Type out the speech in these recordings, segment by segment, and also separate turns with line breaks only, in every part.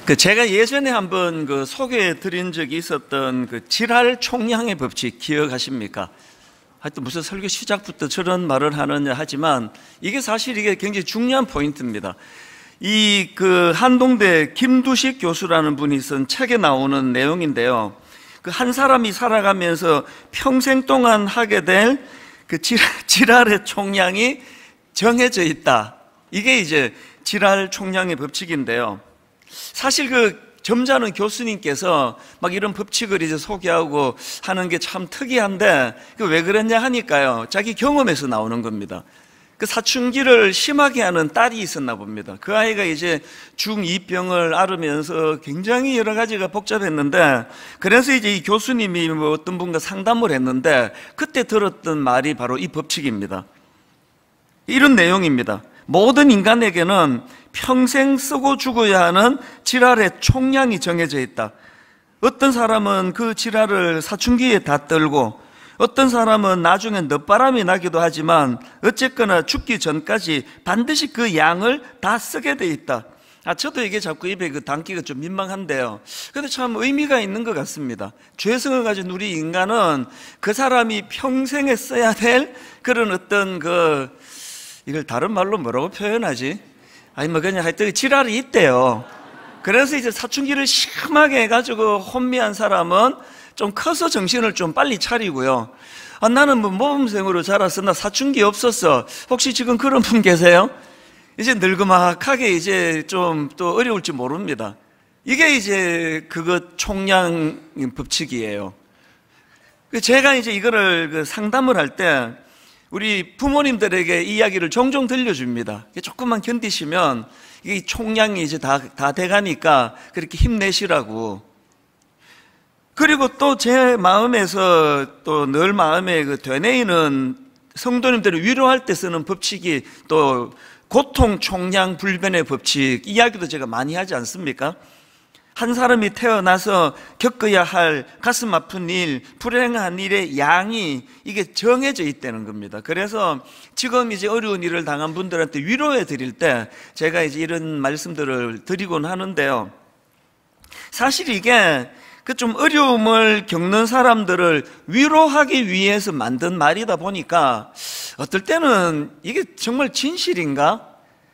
제가 예전에 한번 소개해 드린 적이 있었던 지랄 총량의 법칙 기억하십니까? 하여튼 무슨 설교 시작부터 저런 말을 하느냐 하지만 이게 사실 이게 굉장히 중요한 포인트입니다. 한동대 김두식 교수라는 분이 쓴 책에 나오는 내용인데요. 한 사람이 살아가면서 평생 동안 하게 될 지랄의 총량이 정해져 있다. 이게 이제 지랄 총량의 법칙인데요. 사실 점잖은 교수님께서 막 이런 법칙을 이제 소개하고 하는 게 참 특이한데 왜 그랬냐 하니까요. 자기 경험에서 나오는 겁니다. 사춘기를 심하게 하는 딸이 있었나 봅니다. 그 아이가 이제 중2병을 앓으면서 굉장히 여러 가지가 복잡했는데, 그래서 이제 이 교수님이 어떤 분과 상담을 했는데 그때 들었던 말이 바로 이 법칙입니다. 이런 내용입니다. 모든 인간에게는 평생 쓰고 죽어야 하는 지랄의 총량이 정해져 있다. 어떤 사람은 그 지랄을 사춘기에 다 떨고, 어떤 사람은 나중에 늦바람이 나기도 하지만 어쨌거나 죽기 전까지 반드시 그 양을 다 쓰게 돼 있다. 저도 이게 자꾸 입에 담기가 좀 민망한데요. 근데 참 의미가 있는 것 같습니다. 죄성을 가진 우리 인간은 그 사람이 평생에 써야 될 그런 어떤 이걸 다른 말로 뭐라고 표현하지? 그냥 하여튼 지랄이 있대요. 그래서 이제 사춘기를 심하게 해가지고 혼미한 사람은 좀 커서 정신을 좀 빨리 차리고요. 나는 모범생으로 자라서 나 사춘기 없었어. 혹시 지금 그런 분 계세요? 이제 늙음막하게 이제 좀 또 어려울지 모릅니다. 이게 이제 총량 법칙이에요. 제가 이제 이거를 상담을 할 때 우리 부모님들에게 이야기를 종종 들려줍니다. 조금만 견디시면 이게 총량이 이제 다 돼가니까 그렇게 힘내시라고. 그리고 또 제 마음에서 또 늘 마음에 되뇌이는 성도님들을 위로할 때 쓰는 법칙이 또 고통 총량 불변의 법칙, 이야기도 제가 많이 하지 않습니까? 한 사람이 태어나서 겪어야 할 가슴 아픈 일, 불행한 일의 양이 이게 정해져 있다는 겁니다. 그래서 지금 이제 어려운 일을 당한 분들한테 위로해 드릴 때 제가 이제 이런 말씀들을 드리곤 하는데요. 사실 이게 좀 어려움을 겪는 사람들을 위로하기 위해서 만든 말이다 보니까 어떨 때는 이게 정말 진실인가?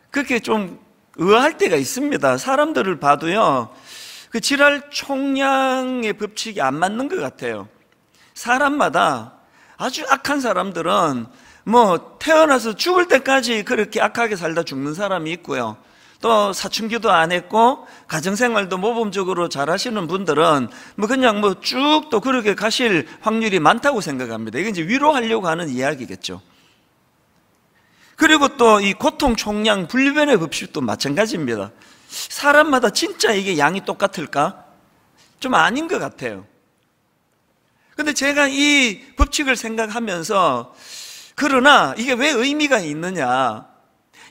그렇게 좀 의아할 때가 있습니다. 사람들을 봐도요. 지랄 총량의 법칙이 안 맞는 것 같아요. 사람마다 아주 악한 사람들은 태어나서 죽을 때까지 그렇게 악하게 살다 죽는 사람이 있고요. 또 사춘기도 안 했고 가정생활도 모범적으로 잘 하시는 분들은 그냥 쭉 또 그렇게 가실 확률이 많다고 생각합니다. 이게 이제 위로하려고 하는 이야기겠죠. 그리고 또 이 고통 총량 불변의 법칙도 마찬가지입니다. 사람마다 진짜 이게 양이 똑같을까? 좀 아닌 것 같아요. 근데 제가 이 법칙을 생각하면서 그러나 이게 왜 의미가 있느냐?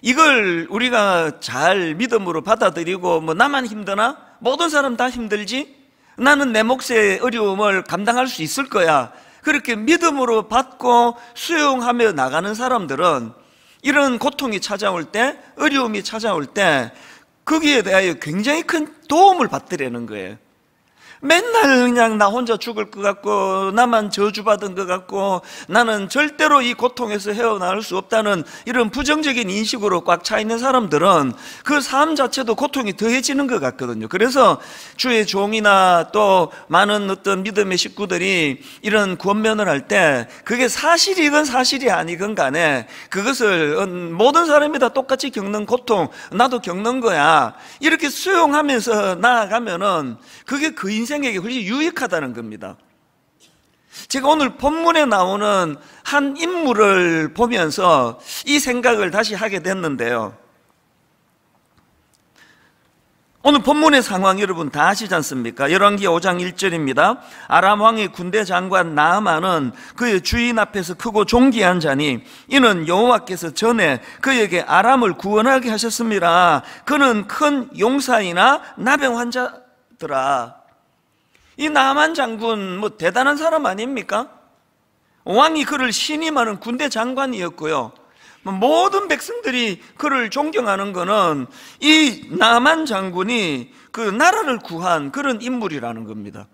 이걸 우리가 잘 믿음으로 받아들이고 나만 힘드나? 모든 사람 다 힘들지? 나는 내 몫의 어려움을 감당할 수 있을 거야. 그렇게 믿음으로 받고 수용하며 나가는 사람들은 이런 고통이 찾아올 때, 어려움이 찾아올 때 거기에 대하여 굉장히 큰 도움을 받더라는 거예요. 맨날 그냥 나 혼자 죽을 것 같고 나만 저주받은 것 같고 나는 절대로 이 고통에서 헤어나올 수 없다는 이런 부정적인 인식으로 꽉 차 있는 사람들은 그 삶 자체도 고통이 더해지는 것 같거든요. 그래서 주의 종이나 또 많은 어떤 믿음의 식구들이 이런 권면을 할 때 그게 사실이건 사실이 아니건 간에 그것을 모든 사람이 다 똑같이 겪는 고통, 나도 겪는 거야, 이렇게 수용하면서 나아가면은 그게 그 인생에게 훨씬 유익하다는 겁니다. 제가 오늘 본문에 나오는 한 인물을 보면서 이 생각을 다시 하게 됐는데요. 오늘 본문의 상황 여러분 다 아시지 않습니까? 열왕기 5장 1절입니다. 아람 왕의 군대 장관 나아만은 그의 주인 앞에서 크고 존귀한 자니 이는 여호와께서 전에 그에게 아람을 구원하게 하셨습니다. 그는 큰 용사이나 나병 환자더라. 이 나만 장군 대단한 사람 아닙니까? 왕이 그를 신임하는 군대 장관이었고요. 모든 백성들이 그를 존경하는 것은 이 나만 장군이 그 나라를 구한 그런 인물이라는 겁니다.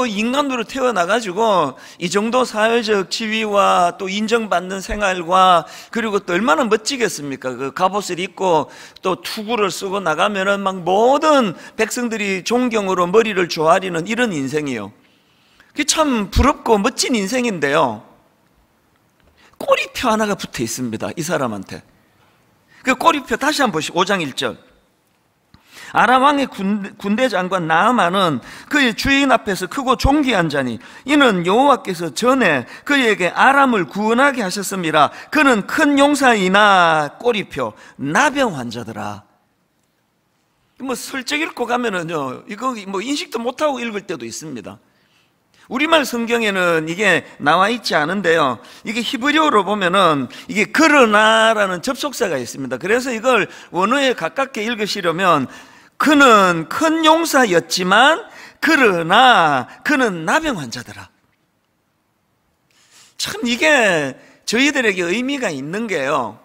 인간으로 태어나가지고 이 정도 사회적 지위와 또 인정받는 생활과, 그리고 또 얼마나 멋지겠습니까? 그 갑옷을 입고 또 투구를 쓰고 나가면은 막 모든 백성들이 존경으로 머리를 조아리는 이런 인생이요. 그게 참 부럽고 멋진 인생인데요. 꼬리표 하나가 붙어 있습니다, 이 사람한테. 그 꼬리표 다시 한번 보시죠. 5장 1절. 아람 왕의 군대 장관 나아만은 그의 주인 앞에서 크고 존귀한 자니 이는 여호와께서 전에 그에게 아람을 구원하게 하셨습니다. 그는 큰 용사이나 꼬리표 나병 환자더라. 슬쩍 읽고 가면은요, 이거 인식도 못하고 읽을 때도 있습니다. 우리말 성경에는 이게 나와 있지 않은데요, 이게 히브리어로 보면은 이게 그러나라는 접속사가 있습니다. 그래서 이걸 원어에 가깝게 읽으시려면 그는 큰 용사였지만 그러나 그는 나병 환자더라. 참 이게 저희들에게 의미가 있는 게요,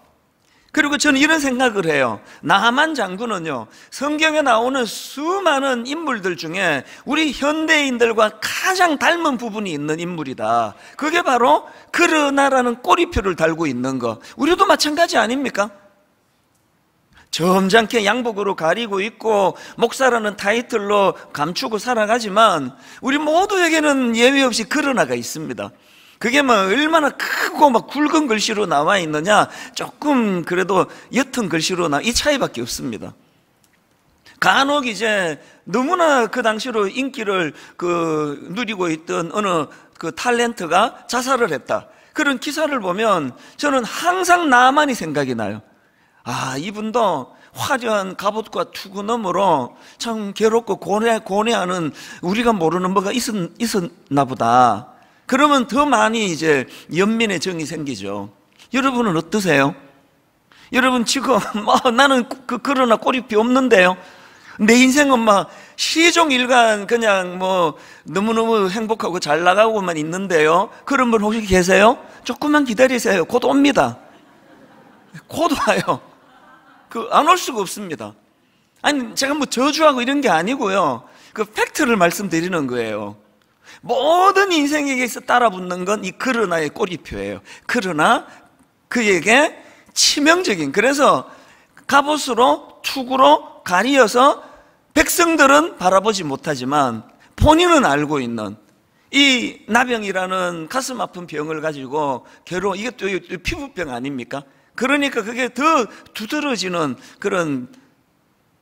그리고 저는 이런 생각을 해요. 나하만 장군은요, 성경에 나오는 수많은 인물들 중에 우리 현대인들과 가장 닮은 부분이 있는 인물이다. 그게 바로 그러나라는 꼬리표를 달고 있는 거. 우리도 마찬가지 아닙니까? 점잖게 양복으로 가리고 있고 목사라는 타이틀로 감추고 살아가지만 우리 모두에게는 예외 없이 그러나가 있습니다. 그게 얼마나 크고 굵은 글씨로 나와 있느냐, 조금 그래도 옅은 글씨로 이 차이밖에 없습니다. 간혹 이제 너무나 그 당시로 인기를 누리고 있던 어느 탤런트가 자살을 했다, 그런 기사를 보면 저는 항상 나만이 생각이 나요. 이분도 화려한 갑옷과 투구 너머로 참 괴롭고 고뇌하는 우리가 모르는 뭐가 있었나 보다. 그러면 더 많이 이제 연민의 정이 생기죠. 여러분은 어떠세요? 여러분 지금 나는 그러나 꼬리표 없는데요, 내 인생은 시종일관 그냥 너무너무 행복하고 잘 나가고만 있는데요, 그런 분 혹시 계세요? 조금만 기다리세요. 곧 옵니다. 곧 와요. 안 올 수가 없습니다. 아니, 제가 저주하고 이런 게 아니고요, 팩트를 말씀드리는 거예요. 모든 인생에게 있어 따라붙는 건 이 그러나의 꼬리표예요. 그러나 그에게 치명적인, 그래서 갑옷으로 투구로 가리어서 백성들은 바라보지 못하지만 본인은 알고 있는 이 나병이라는 가슴 아픈 병을 가지고 이게 또 피부병 아닙니까? 그러니까 그게 더 두드러지는 그런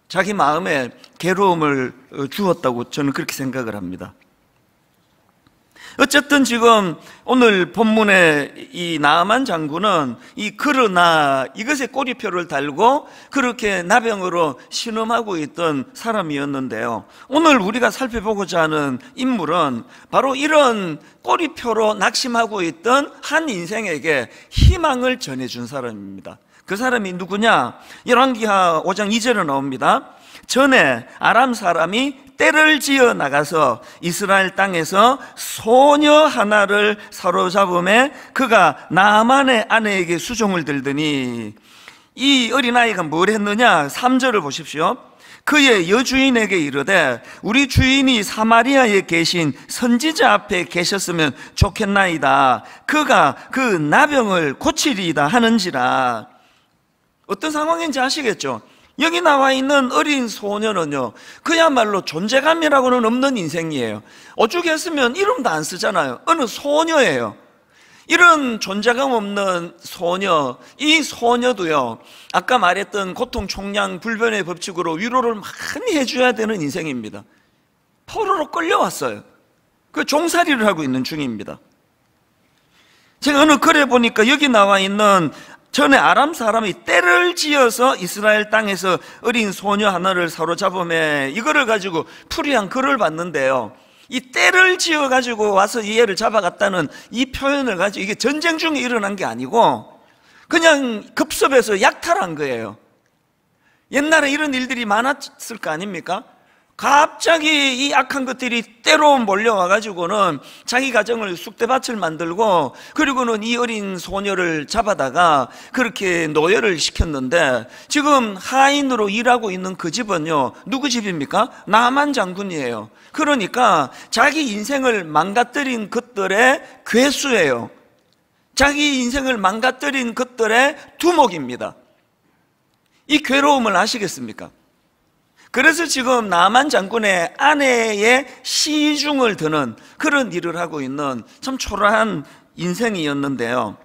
자기 마음에 괴로움을 주었다고 저는 그렇게 생각을 합니다. 어쨌든 지금 오늘 본문의 이 나아만 장군은 이 그러나 이것에 꼬리표를 달고 그렇게 나병으로 신음하고 있던 사람이었는데요, 오늘 우리가 살펴보고자 하는 인물은 바로 이런 꼬리표로 낙심하고 있던 한 인생에게 희망을 전해준 사람입니다. 그 사람이 누구냐? 열왕기하 5장 2절에 나옵니다. 전에 아람 사람이 떼를 지어 나가서 이스라엘 땅에서 소녀 하나를 사로잡음에 그가 나아만의 아내에게 수종을 들더니, 이 어린아이가 뭘 했느냐? 3절을 보십시오. 그의 여주인에게 이르되 우리 주인이 사마리아에 계신 선지자 앞에 계셨으면 좋겠나이다. 그가 그 나병을 고치리이다 하는지라. 어떤 상황인지 아시겠죠? 여기 나와 있는 어린 소녀는요, 그야말로 존재감이라고는 없는 인생이에요. 오죽했으면 이름도 안 쓰잖아요. 어느 소녀예요. 이런 존재감 없는 소녀, 이 소녀도요, 아까 말했던 고통 총량 불변의 법칙으로 위로를 많이 해줘야 되는 인생입니다. 포로로 끌려왔어요. 그 종살이를 하고 있는 중입니다. 제가 어느 글에 보니까 여기 나와 있는 전에 아람 사람이 떼를 지어서 이스라엘 땅에서 어린 소녀 하나를 사로잡음에 이거를 가지고 풀이한 글을 봤는데요, 이 떼를 지어 가지고 와서 이 애를 잡아갔다는 이 표현을 가지고 이게 전쟁 중에 일어난 게 아니고 그냥 급습해서 약탈한 거예요. 옛날에 이런 일들이 많았을 거 아닙니까? 갑자기 이 악한 것들이 때로 몰려와가지고는 자기 가정을 쑥대밭을 만들고, 그리고는 이 어린 소녀를 잡아다가 그렇게 노예를 시켰는데, 지금 하인으로 일하고 있는 그 집은요, 누구 집입니까? 나만 장군이에요. 그러니까 자기 인생을 망가뜨린 것들의 괴수예요. 자기 인생을 망가뜨린 것들의 두목입니다. 이 괴로움을 아시겠습니까? 그래서 지금 나만 장군의 아내의 시중을 드는 그런 일을 하고 있는 참 초라한 인생이었는데요.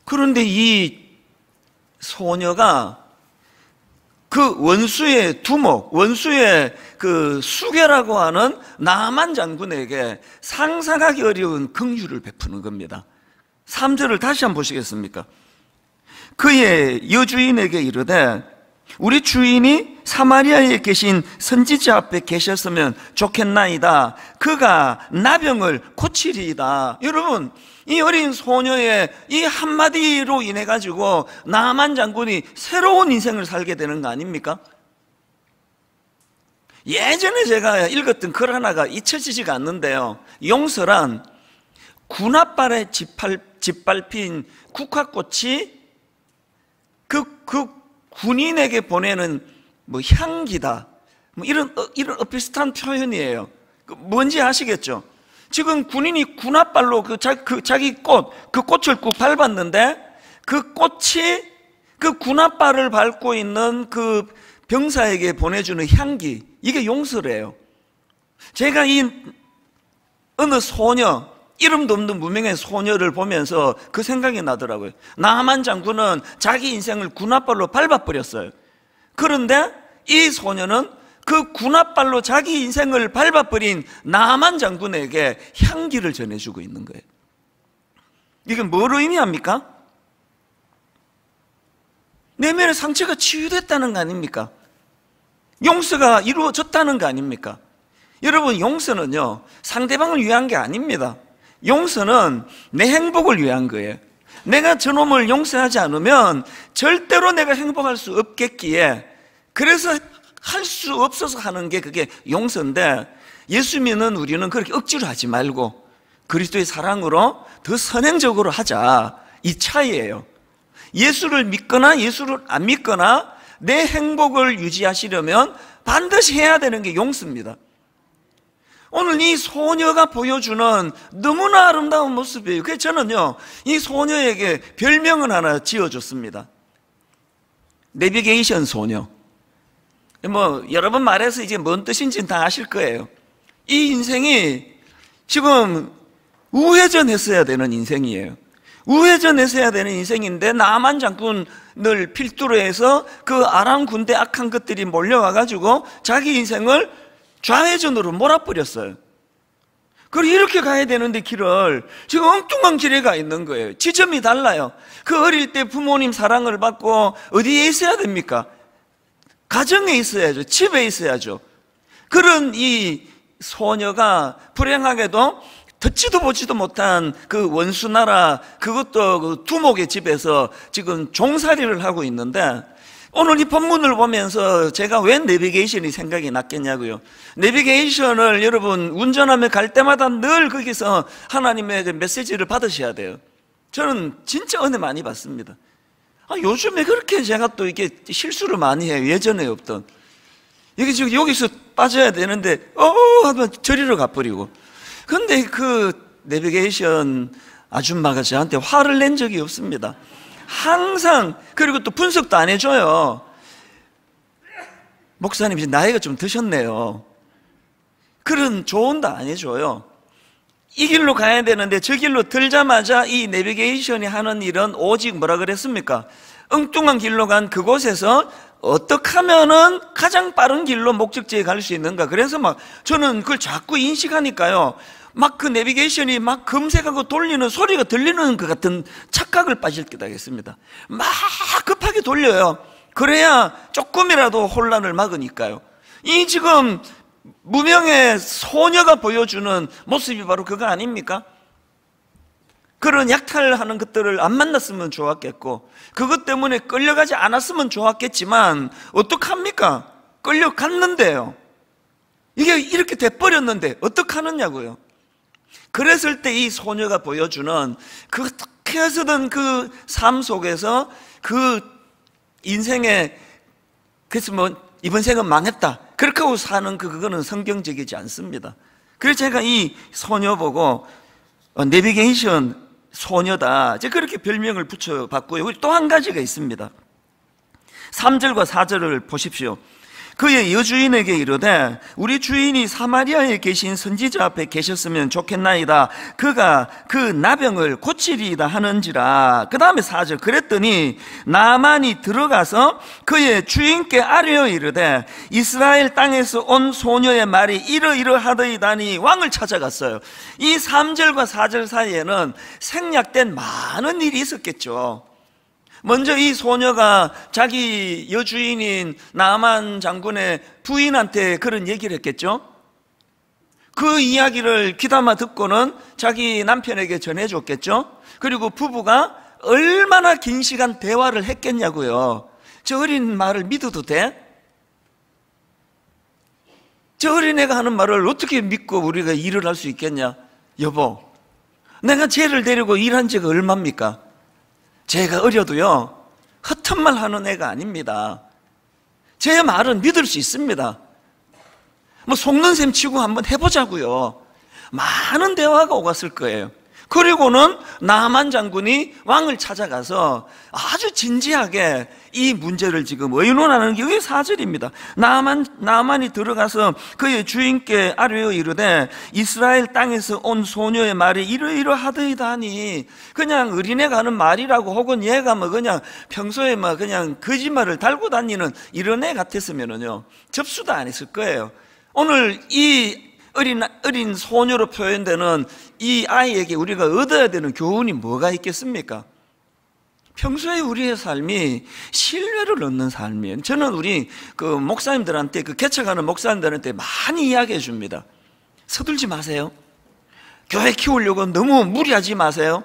그런데 이 소녀가 그 원수의 두목, 원수의 그 수괴라고 하는 나만 장군에게 상상하기 어려운 긍휼을 베푸는 겁니다. 3절을 다시 한번 보시겠습니까? 그의 여주인에게 이르되 우리 주인이 사마리아에 계신 선지자 앞에 계셨으면 좋겠나이다. 그가 나병을 고치리이다. 여러분, 이 어린 소녀의 이 한마디로 인해 가지고 나만 장군이 새로운 인생을 살게 되는 거 아닙니까? 예전에 제가 읽었던 글 하나가 잊혀지지가 않는데요. 용서란 군홧발에 짓밟힌 국화꽃이 그 군인에게 보내는 뭐 향기다, 뭐 이런 비슷한 표현이에요. 뭔지 아시겠죠? 지금 군인이 군홧발로 자기 꽃, 그 꽃을 꾹 밟았는데 그 꽃이 그 군홧발을 밟고 있는 그 병사에게 보내주는 향기, 이게 용서래요. 제가 이 어느 소녀, 이름도 없는 무명의 소녀를 보면서 그 생각이 나더라고요. 나만 장군은 자기 인생을 군홧발로 밟아버렸어요. 그런데 이 소녀는 그 군홧발로 자기 인생을 밟아버린 나만 장군에게 향기를 전해주고 있는 거예요. 이게 뭘 의미합니까? 내면의 상처가 치유됐다는 거 아닙니까? 용서가 이루어졌다는 거 아닙니까? 여러분, 용서는요, 상대방을 위한 게 아닙니다. 용서는 내 행복을 위한 거예요. 내가 저놈을 용서하지 않으면 절대로 내가 행복할 수 없겠기에, 그래서 할 수 없어서 하는 게 그게 용서인데, 예수 믿는 우리는 그렇게 억지로 하지 말고 그리스도의 사랑으로 더 선행적으로 하자, 이 차이예요. 예수를 믿거나 예수를 안 믿거나 내 행복을 유지하시려면 반드시 해야 되는 게 용서입니다. 오늘 이 소녀가 보여주는 너무나 아름다운 모습이에요. 그래서 저는요, 이 소녀에게 별명을 하나 지어줬습니다. 내비게이션 소녀. 뭐 여러 번 말해서 이제 뭔 뜻인지는 다 아실 거예요. 이 인생이 지금 우회전했어야 되는 인생이에요. 우회전했어야 되는 인생인데 나만 장군을 필두로 해서 그 아람 군대 악한 것들이 몰려와가지고 자기 인생을 좌회전으로 몰아버렸어요. 그리고 이렇게 가야 되는데 길을 지금 엉뚱한 길에 가 있는 거예요. 지점이 달라요. 그 어릴 때 부모님 사랑을 받고 어디에 있어야 됩니까? 가정에 있어야죠. 집에 있어야죠. 그런 이 소녀가 불행하게도 듣지도 보지도 못한 그 원수나라, 그것도 그 두목의 집에서 지금 종살이를 하고 있는데, 오늘 이 본문을 보면서 제가 왜 내비게이션이 생각이 났겠냐고요. 내비게이션을 여러분 운전하며 갈 때마다 늘 거기서 하나님의 메시지를 받으셔야 돼요. 저는 진짜 은혜 많이 받습니다. 요즘에 그렇게 제가 또 이렇게 실수를 많이 해요. 예전에 없던. 지금 여기서 빠져야 되는데 하면 저리로 가버리고. 근데 그 내비게이션 아줌마가 저한테 화를 낸 적이 없습니다. 항상, 그리고 또 분석도 안 해줘요. 목사님 이제 나이가 좀 드셨네요. 그런 조언도 안 해줘요. 이 길로 가야 되는데 저 길로 들자마자 이 내비게이션이 하는 일은 오직 뭐라 그랬습니까? 엉뚱한 길로 간 그곳에서 어떻게 하면은 가장 빠른 길로 목적지에 갈 수 있는가. 그래서 막 저는 그걸 자꾸 인식하니까요, 막 그 내비게이션이 막 검색하고 돌리는 소리가 들리는 것 같은 착각을 빠질 게 되겠습니다. 막 급하게 돌려요. 그래야 조금이라도 혼란을 막으니까요. 이 지금 무명의 소녀가 보여주는 모습이 바로 그거 아닙니까? 그런 약탈하는 것들을 안 만났으면 좋았겠고, 그것 때문에 끌려가지 않았으면 좋았겠지만 어떡합니까? 끌려갔는데요. 이게 이렇게 돼버렸는데 어떡하느냐고요. 그랬을 때 이 소녀가 보여주는 그 어떻게 해서든 그 삶 속에서 그 인생에, 그래서 뭐 이번 생은 망했다 그렇게 하고 사는 그거는 성경적이지 않습니다. 그래서 제가 이 소녀 보고 내비게이션 소녀다, 제가 그렇게 별명을 붙여봤고요. 또 한 가지가 있습니다. 3절과 4절을 보십시오. 그의 여주인에게 이르되 우리 주인이 사마리아에 계신 선지자 앞에 계셨으면 좋겠나이다. 그가 그 나병을 고치리이다 하는지라. 그 다음에 4절. 그랬더니 나만이 들어가서 그의 주인께 아뢰어 이르되 이스라엘 땅에서 온 소녀의 말이 이러이러하더이다니 왕을 찾아갔어요. 이 3절과 4절 사이에는 생략된 많은 일이 있었겠죠. 먼저 이 소녀가 자기 여주인인 나만 장군의 부인한테 그런 얘기를 했겠죠. 그 이야기를 귀담아 듣고는 자기 남편에게 전해줬겠죠. 그리고 부부가 얼마나 긴 시간 대화를 했겠냐고요. 저 어린 말을 믿어도 돼? 저 어린애가 하는 말을 어떻게 믿고 우리가 일을 할 수 있겠냐? 여보, 내가 쟤를 데리고 일한 지가 얼마입니까? 제가 어려도요 허튼 말 하는 애가 아닙니다. 제 말은 믿을 수 있습니다. 뭐 속는 셈 치고 한번 해보자고요. 많은 대화가 오갔을 거예요. 그리고는 나만 장군이 왕을 찾아가서 아주 진지하게 이 문제를 지금 의논하는 게 이게 4절입니다. 나만이 들어가서 그의 주인께 아뢰어 이르되 이스라엘 땅에서 온 소녀의 말이 이러이러하더이다니, 그냥 어린애가 하는 말이라고, 혹은 얘가 뭐 그냥 평소에 뭐 그냥 거짓말을 달고 다니는 이런 애 같았으면은요 접수도 안 했을 거예요. 오늘 이 어린 소녀로 표현되는 이 아이에게 우리가 얻어야 되는 교훈이 뭐가 있겠습니까? 평소에 우리의 삶이 신뢰를 얻는 삶이에요. 저는 우리 그 목사님들한테, 그 개척하는 목사님들한테 많이 이야기해 줍니다. 서둘지 마세요. 교회 키우려고 너무 무리하지 마세요.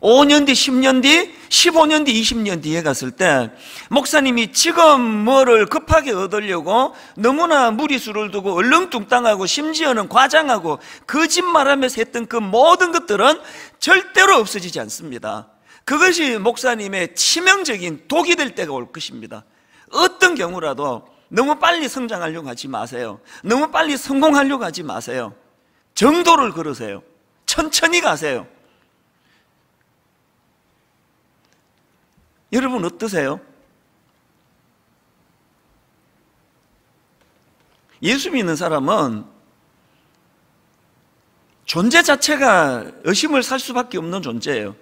5년 뒤, 10년 뒤, 15년 뒤, 20년 뒤에 갔을 때 목사님이 지금 뭐를 급하게 얻으려고 너무나 무리수를 두고 얼렁뚱땅하고 심지어는 과장하고 거짓말하면서 했던 그 모든 것들은 절대로 없어지지 않습니다. 그것이 목사님의 치명적인 독이 될 때가 올 것입니다. 어떤 경우라도 너무 빨리 성장하려고 하지 마세요. 너무 빨리 성공하려고 하지 마세요. 정도를 걸으세요. 천천히 가세요. 여러분 어떠세요? 예수 믿는 사람은 존재 자체가 의심을 살 수밖에 없는 존재예요.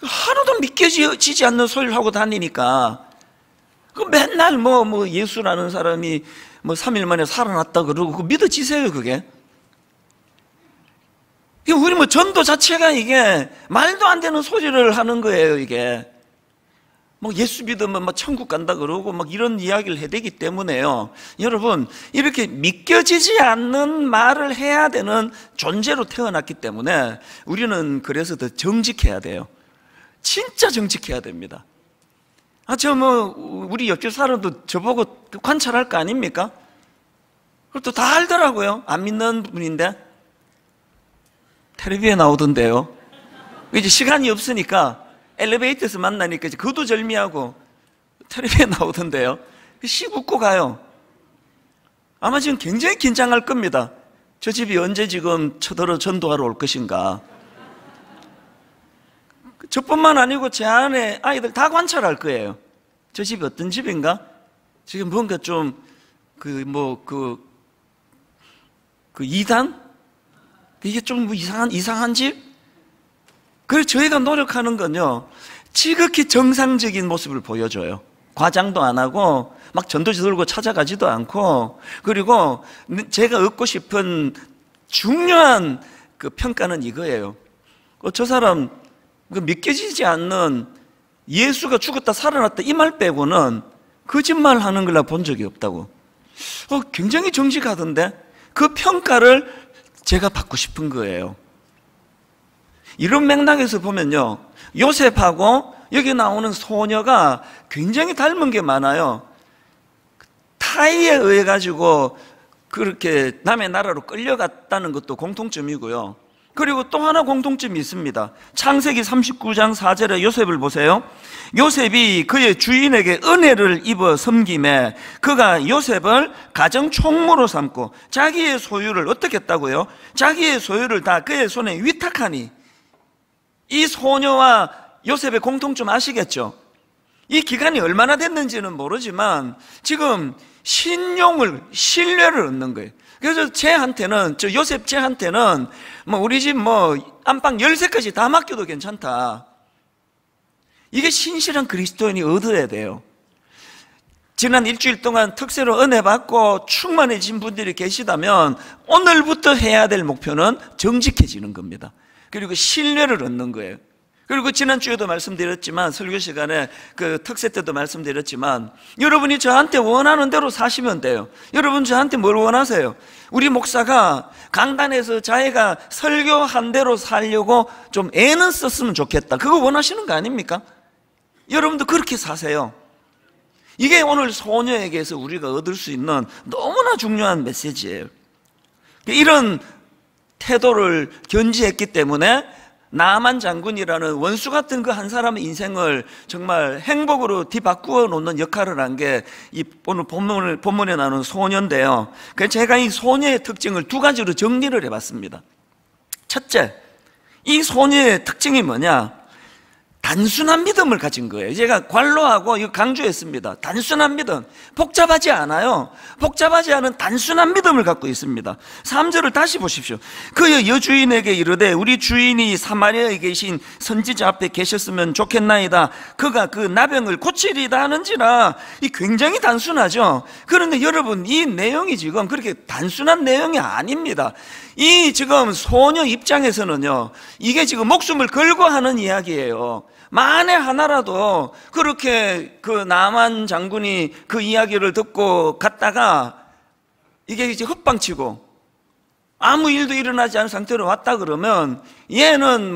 하나도 믿겨지지 않는 소리를 하고 다니니까 그 맨날 뭐 예수라는 사람이 뭐 3일 만에 살아났다 그러고 그거 믿어지세요 그게? 우리 뭐 전도 자체가 이게 말도 안 되는 소리를 하는 거예요 이게. 뭐 예수 믿으면 막 천국 간다 그러고 막 이런 이야기를 해대기 때문에요. 여러분 이렇게 믿겨지지 않는 말을 해야 되는 존재로 태어났기 때문에 우리는 그래서 더 정직해야 돼요. 진짜 정직해야 됩니다. 우리 옆집 사람도 저보고 관찰할 거 아닙니까? 그것도 다 알더라고요. 안 믿는 분인데 텔레비에 나오던데요. 이제 시간이 없으니까 엘리베이터에서 만나니까 이제 거두절미하고 텔레비에 나오던데요. 씩 웃고 가요. 아마 지금 굉장히 긴장할 겁니다. 저 집이 언제 지금 쳐들어 전도하러 올 것인가. 저뿐만 아니고 제 안에 아이들 다 관찰할 거예요. 저 집이 어떤 집인가? 지금 뭔가 좀 이단? 이게 좀 뭐 이상한 집? 그래서 저희가 노력하는 건요, 지극히 정상적인 모습을 보여줘요. 과장도 안 하고 막 전도지 들고 찾아가지도 않고, 그리고 제가 얻고 싶은 중요한 그 평가는 이거예요. 저 사람 믿겨지지 않는 예수가 죽었다 살아났다 이 말 빼고는 거짓말 하는 걸 본 적이 없다고. 굉장히 정직하던데 그 평가를 제가 받고 싶은 거예요. 이런 맥락에서 보면요, 요셉하고 여기 나오는 소녀가 굉장히 닮은 게 많아요. 타이에 의해 가지고 그렇게 남의 나라로 끌려갔다는 것도 공통점이고요. 그리고 또 하나 공통점이 있습니다. 창세기 39장 4절에 요셉을 보세요. 요셉이 그의 주인에게 은혜를 입어 섬김에 그가 요셉을 가정 총무로 삼고 자기의 소유를 어떻게 했다고요? 자기의 소유를 다 그의 손에 위탁하니. 이 소녀와 요셉의 공통점 아시겠죠? 이 기간이 얼마나 됐는지는 모르지만 지금 신뢰를 얻는 거예요. 그래서 요셉 쟤한테는 우리 집 안방 13까지 다 맡겨도 괜찮다. 이게 신실한 그리스도인이 얻어야 돼요. 지난 일주일 동안 특세로 은혜 받고 충만해진 분들이 계시다면 오늘부터 해야 될 목표는 정직해지는 겁니다. 그리고 신뢰를 얻는 거예요. 그리고 지난주에도 말씀드렸지만, 설교 시간에 그 특세 때도 말씀드렸지만, 여러분이 저한테 원하는 대로 사시면 돼요. 여러분 저한테 뭘 원하세요? 우리 목사가 강단에서 자기가 설교한 대로 살려고 좀 애는 썼으면 좋겠다. 그거 원하시는 거 아닙니까? 여러분도 그렇게 사세요. 이게 오늘 소녀에게서 우리가 얻을 수 있는 너무나 중요한 메시지예요. 이런 태도를 견지했기 때문에 나만 장군이라는 원수 같은 그 한 사람의 인생을 정말 행복으로 뒤바꾸어 놓는 역할을 한 게 이 오늘 본문에 나오는 소녀인데요. 그래서 제가 이 소녀의 특징을 두 가지로 정리를 해봤습니다. 첫째, 이 소녀의 특징이 뭐냐? 단순한 믿음을 가진 거예요. 제가 관로하고 이거 강조했습니다. 단순한 믿음, 복잡하지 않아요. 복잡하지 않은 단순한 믿음을 갖고 있습니다. 3절을 다시 보십시오. 그의 여주인에게 이르되 우리 주인이 사마리아에 계신 선지자 앞에 계셨으면 좋겠나이다. 그가 그 나병을 고치리다 하는지라. 이 굉장히 단순하죠. 그런데 여러분, 이 내용이 지금 그렇게 단순한 내용이 아닙니다. 이 지금 소녀 입장에서는요, 이게 지금 목숨을 걸고 하는 이야기예요. 만에 하나라도 그렇게 그 나만 장군이 그 이야기를 듣고 갔다가 이게 이제 헛방치고 아무 일도 일어나지 않은 상태로 왔다 그러면 얘는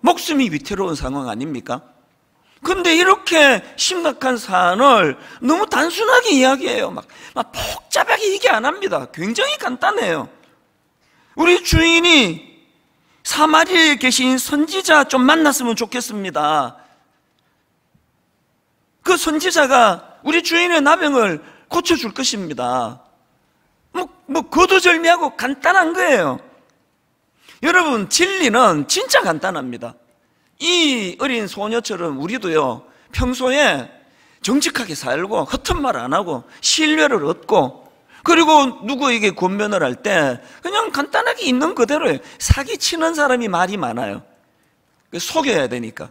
목숨이 위태로운 상황 아닙니까? 근데 이렇게 심각한 사안을 너무 단순하게 이야기해요. 막 복잡하게 얘기 안 합니다. 굉장히 간단해요. 우리 주인이 사마리아에 계신 선지자 좀 만났으면 좋겠습니다. 그 선지자가 우리 주인의 나병을 고쳐줄 것입니다. 거두절미하고 간단한 거예요. 여러분, 진리는 진짜 간단합니다. 이 어린 소녀처럼 우리도요, 평소에 정직하게 살고 허튼 말 안 하고 신뢰를 얻고, 그리고 누구에게 권면을 할 때 그냥 간단하게 있는 그대로예요. 사기치는 사람이 말이 많아요. 속여야 되니까.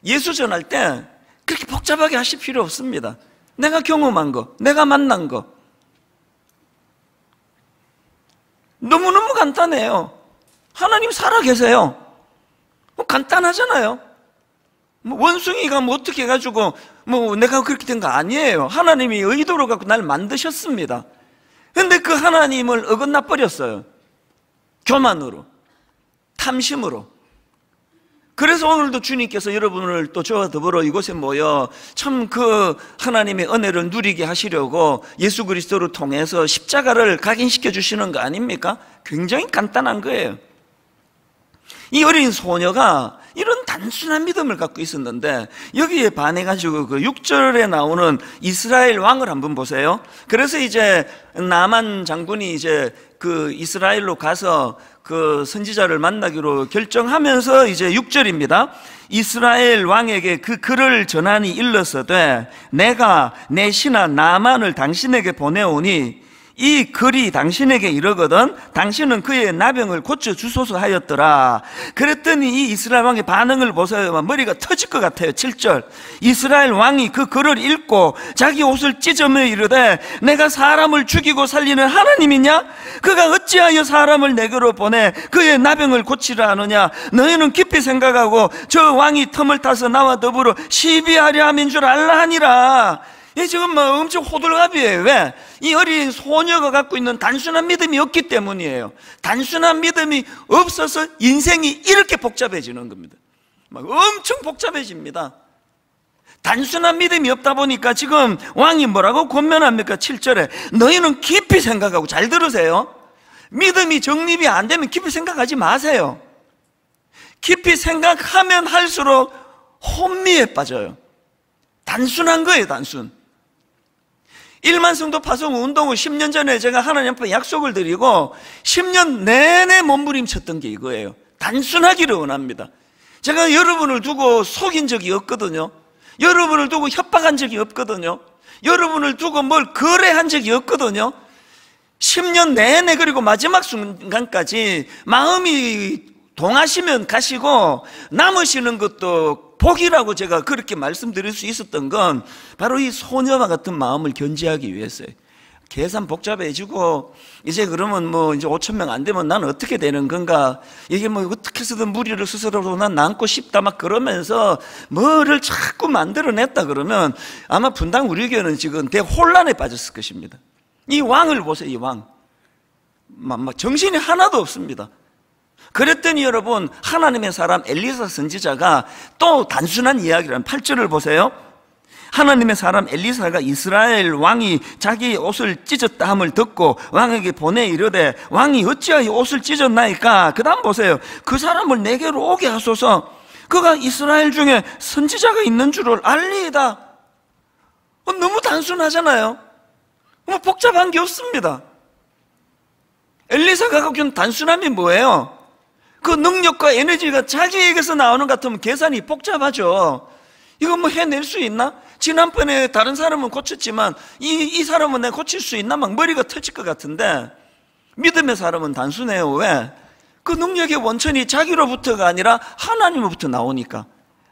예수 전할 때 그렇게 복잡하게 하실 필요 없습니다. 내가 경험한 거, 내가 만난 거, 너무너무 간단해요. 하나님 살아 계세요. 간단하잖아요. 원숭이가 어떻게 해가지고 내가 그렇게 된 거 아니에요. 하나님이 의도로 갖고 날 만드셨습니다. 근데 그 하나님을 어긋나 버렸어요. 교만으로, 탐심으로. 그래서 오늘도 주님께서 여러분을 또 저와 더불어 이곳에 모여 참 그 하나님의 은혜를 누리게 하시려고 예수 그리스도를 통해서 십자가를 각인시켜 주시는 거 아닙니까? 굉장히 간단한 거예요. 이 어린 소녀가 이런 단순한 믿음을 갖고 있었는데 여기에 반해가지고 그 6절에 나오는 이스라엘 왕을 한번 보세요. 그래서 이제 나만 장군이 이제 그 이스라엘로 가서 그 선지자를 만나기로 결정하면서 이제 6절입니다. 이스라엘 왕에게 그 글을 전하니 일러서되 내가 내 신하 나만을 당신에게 보내오니 이 글이 당신에게 이르거든 당신은 그의 나병을 고쳐주소서 하였더라. 그랬더니 이 이스라엘 왕의 반응을 보세요. 머리가 터질 것 같아요. 7절 이스라엘 왕이 그 글을 읽고 자기 옷을 찢으며 이르되 내가 사람을 죽이고 살리는 하나님이냐? 그가 어찌하여 사람을 내게로 보내 그의 나병을 고치라 하느냐? 너희는 깊이 생각하고 저 왕이 틈을 타서 나와 더불어 시비하려 함인 줄 알라 하니라. 지금 뭐 엄청 호들갑이에요. 왜? 이 어린 소녀가 갖고 있는 단순한 믿음이 없기 때문이에요. 단순한 믿음이 없어서 인생이 이렇게 복잡해지는 겁니다. 막 엄청 복잡해집니다. 단순한 믿음이 없다 보니까 지금 왕이 뭐라고 권면합니까? 7절에 너희는 깊이 생각하고, 잘 들으세요. 믿음이 정립이 안 되면 깊이 생각하지 마세요. 깊이 생각하면 할수록 혼미에 빠져요. 단순한 거예요, 단순. 1만 성도 파송 운동을 10년 전에 제가 하나님 앞에 약속을 드리고 10년 내내 몸부림쳤던 게 이거예요. 단순하기를 원합니다. 제가 여러분을 두고 속인 적이 없거든요. 여러분을 두고 협박한 적이 없거든요. 여러분을 두고 뭘 거래한 적이 없거든요. 10년 내내, 그리고 마지막 순간까지 마음이 동하시면 가시고 남으시는 것도 복이라고 제가 그렇게 말씀드릴 수 있었던 건 바로 이 소녀와 같은 마음을 견지하기 위해서예요. 계산 복잡해지고 이제 그러면 뭐 이제 5,000명 안 되면 난 어떻게 되는 건가, 이게 뭐 어떻게 해서든 무리를 스스로 난 남고 싶다 막 그러면서 뭐를 자꾸 만들어냈다 그러면 아마 분당 우리 교회는 지금 대혼란에 빠졌을 것입니다. 이 왕을 보세요. 이 왕 정신이 하나도 없습니다. 그랬더니 여러분, 하나님의 사람 엘리사 선지자가 또 단순한 이야기라는 8절을 보세요. 하나님의 사람 엘리사가 이스라엘 왕이 자기 옷을 찢었다 함을 듣고 왕에게 보내 이르되 왕이 어찌하여 옷을 찢었나이까. 그 다음 보세요. 그 사람을 내게로 오게 하소서. 그가 이스라엘 중에 선지자가 있는 줄을 알리이다. 너무 단순하잖아요. 뭐 복잡한 게 없습니다. 엘리사가 갖고 있는 단순함이 뭐예요? 그 능력과 에너지가 자기에게서 나오는 것 같으면 계산이 복잡하죠. 이거 뭐 해낼 수 있나? 지난번에 다른 사람은 고쳤지만 이 사람은 내가 고칠 수 있나? 막 머리가 터질 것 같은데, 믿음의 사람은 단순해요. 왜? 그 능력의 원천이 자기로부터가 아니라 하나님으로부터 나오니까.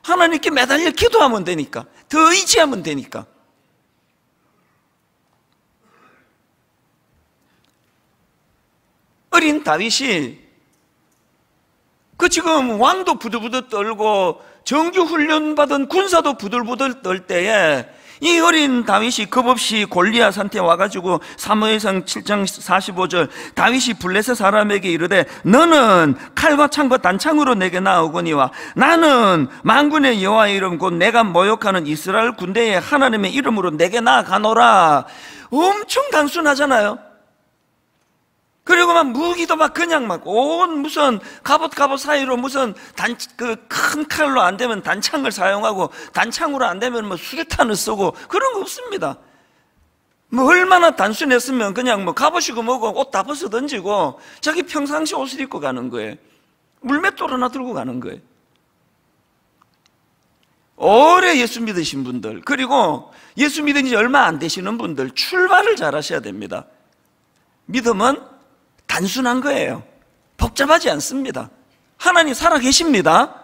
하나님께 매달려 기도하면 되니까. 더 의지하면 되니까. 어린 다윗이 지금 왕도 부들부들 떨고 정규 훈련 받은 군사도 부들부들 떨 때에 이 어린 다윗이 겁없이 골리앗한테 와가지고 사무엘상 7장 45절 다윗이 블레셋 사람에게 이르되 너는 칼과 창과 단창으로 내게 나오거니와 나는 만군의 여호와의 이름 곧 내가 모욕하는 이스라엘 군대의 하나님의 이름으로 내게 나아가노라. 엄청 단순하잖아요. 그리고 막 무기도 막 그냥 막 온 무슨 갑옷 사이로 무슨 큰 칼로 안 되면 단창을 사용하고 단창으로 안 되면 뭐 수류탄을 쓰고 그런 거 없습니다. 뭐 얼마나 단순했으면 그냥 뭐 갑옷이고 뭐고 옷 다 벗어 던지고 자기 평상시 옷을 입고 가는 거예요. 물맷돌 하나 들고 가는 거예요. 오래 예수 믿으신 분들, 그리고 예수 믿은 지 얼마 안 되시는 분들 출발을 잘 하셔야 됩니다. 믿음은 단순한 거예요. 복잡하지 않습니다. 하나님 살아계십니다.